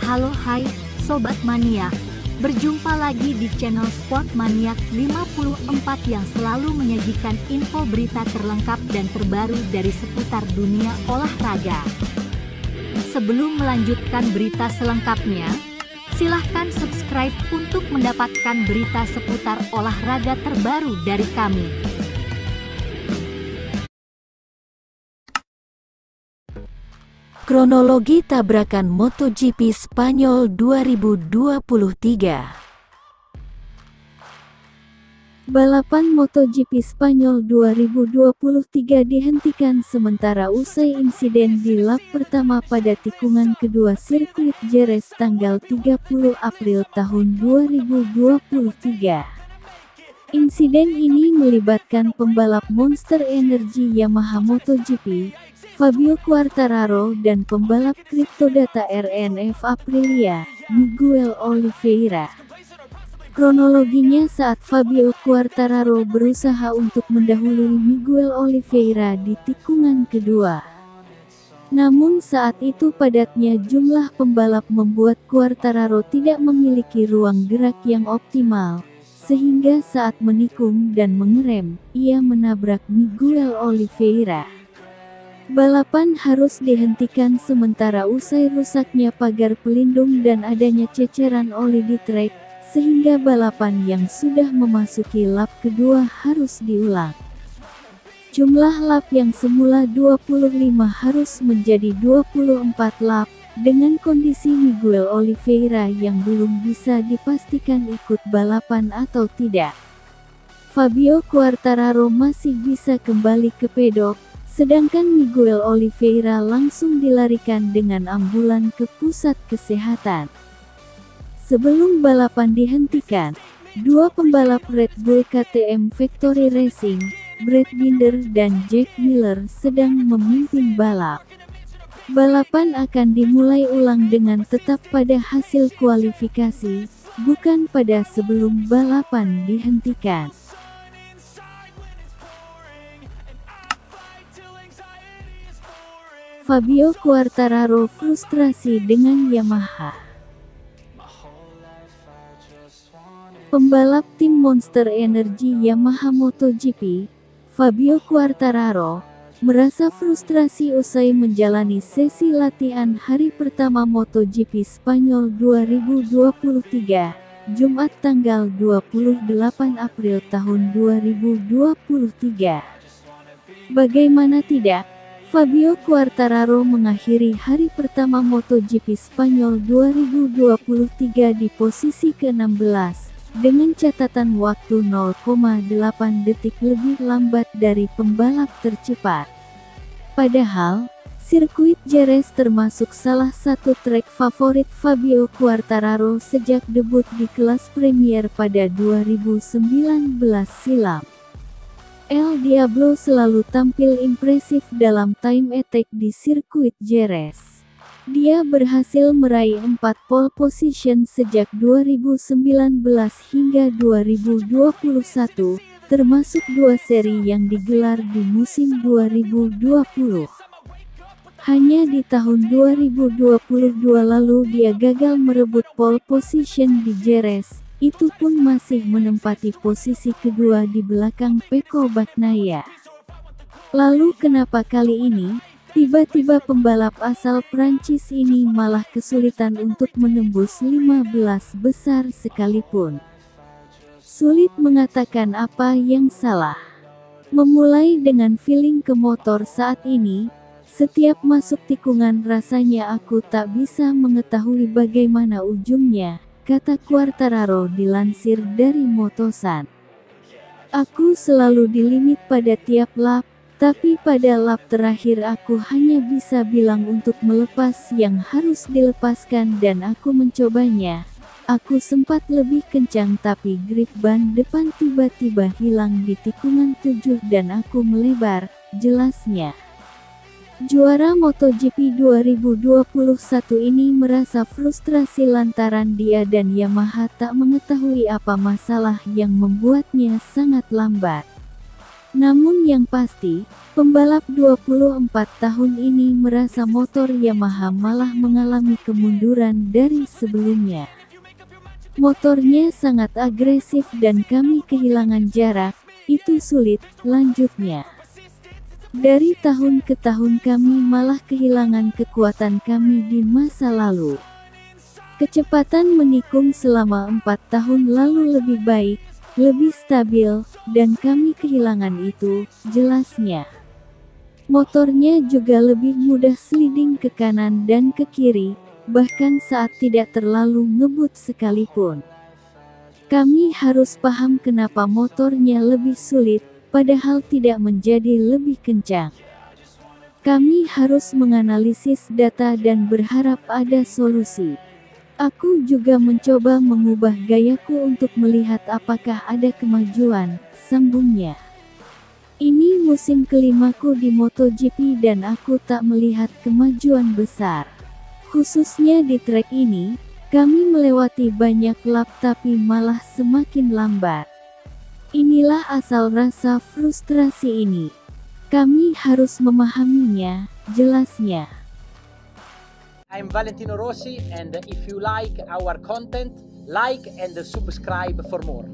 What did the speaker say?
Halo hai, Sobat Maniak. Berjumpa lagi di channel Sport Maniak 54 yang selalu menyajikan info berita terlengkap dan terbaru dari seputar dunia olahraga. Sebelum melanjutkan berita selengkapnya, silahkan subscribe untuk mendapatkan berita seputar olahraga terbaru dari kami. Kronologi tabrakan MotoGP Spanyol 2023. Balapan MotoGP Spanyol 2023 dihentikan sementara usai insiden di lap pertama pada tikungan kedua sirkuit Jerez tanggal 30 April tahun 2023. Insiden ini melibatkan pembalap Monster Energy Yamaha MotoGP, Fabio Quartararo dan pembalap Cryptodata RNF Aprilia, Miguel Oliveira. Kronologinya saat Fabio Quartararo berusaha untuk mendahului Miguel Oliveira di tikungan kedua. Namun saat itu padatnya jumlah pembalap membuat Quartararo tidak memiliki ruang gerak yang optimal, sehingga saat menikung dan mengerem, ia menabrak Miguel Oliveira. Balapan harus dihentikan sementara usai rusaknya pagar pelindung dan adanya ceceran oli di trek, sehingga balapan yang sudah memasuki lap kedua harus diulang. Jumlah lap yang semula 25 harus menjadi 24 lap, dengan kondisi Miguel Oliveira yang belum bisa dipastikan ikut balapan atau tidak. Fabio Quartararo masih bisa kembali ke pedok, sedangkan Miguel Oliveira langsung dilarikan dengan ambulan ke pusat kesehatan. Sebelum balapan dihentikan, dua pembalap Red Bull KTM Factory Racing, Brad Binder dan Jack Miller sedang memimpin balap. Balapan akan dimulai ulang dengan tetap pada hasil kualifikasi, bukan pada sebelum balapan dihentikan. Fabio Quartararo frustrasi dengan Yamaha. Pembalap tim Monster Energy Yamaha MotoGP, Fabio Quartararo, merasa frustrasi usai menjalani sesi latihan hari pertama MotoGP Spanyol 2023, Jumat tanggal 28 April tahun 2023. Bagaimana tidak, Fabio Quartararo mengakhiri hari pertama MotoGP Spanyol 2023 di posisi ke-16, dengan catatan waktu 0,8 detik lebih lambat dari pembalap tercepat. Padahal, sirkuit Jerez termasuk salah satu trek favorit Fabio Quartararo sejak debut di kelas Premier pada 2019 silam. El Diablo selalu tampil impresif dalam time attack di sirkuit Jerez. Dia berhasil meraih 4 pole position sejak 2019 hingga 2021, termasuk 2 seri yang digelar di musim 2020. Hanya di tahun 2022 lalu dia gagal merebut pole position di Jerez. Itu pun masih menempati posisi kedua di belakang Pecco Bagnaia. Lalu kenapa kali ini, tiba-tiba pembalap asal Prancis ini malah kesulitan untuk menembus 15 besar sekalipun? Sulit mengatakan apa yang salah. Memulai dengan feeling ke motor saat ini, setiap masuk tikungan rasanya aku tak bisa mengetahui bagaimana ujungnya, kata Quartararo dilansir dari Motosan. Aku selalu dilimit pada tiap lap, tapi pada lap terakhir aku hanya bisa bilang untuk melepas yang harus dilepaskan dan aku mencobanya. Aku sempat lebih kencang tapi grip ban depan tiba-tiba hilang di tikungan 7 dan aku melebar, jelasnya. Juara MotoGP 2021 ini merasa frustrasi lantaran dia dan Yamaha tak mengetahui apa masalah yang membuatnya sangat lambat. Namun yang pasti, pembalap 24 tahun ini merasa motor Yamaha malah mengalami kemunduran dari sebelumnya. Motornya sangat agresif dan kami kehilangan jarak, itu sulit, lanjutnya. Dari tahun ke tahun kami malah kehilangan kekuatan kami di masa lalu. Kecepatan menikung selama 4 tahun lalu lebih baik, lebih stabil, dan kami kehilangan itu, jelasnya. Motornya juga lebih mudah sliding ke kanan dan ke kiri, bahkan saat tidak terlalu ngebut sekalipun. Kami harus paham kenapa motornya lebih sulit, padahal tidak menjadi lebih kencang. Kami harus menganalisis data dan berharap ada solusi. Aku juga mencoba mengubah gayaku untuk melihat apakah ada kemajuan, sambungnya. Ini musim kelimaku di MotoGP dan aku tak melihat kemajuan besar. Khususnya di trek ini, kami melewati banyak lap tapi malah semakin lambat. Inilah asal rasa frustrasi ini. Kami harus memahaminya, jelasnya. I'm Valentino Rossi, and if you like our content, like and subscribe for more.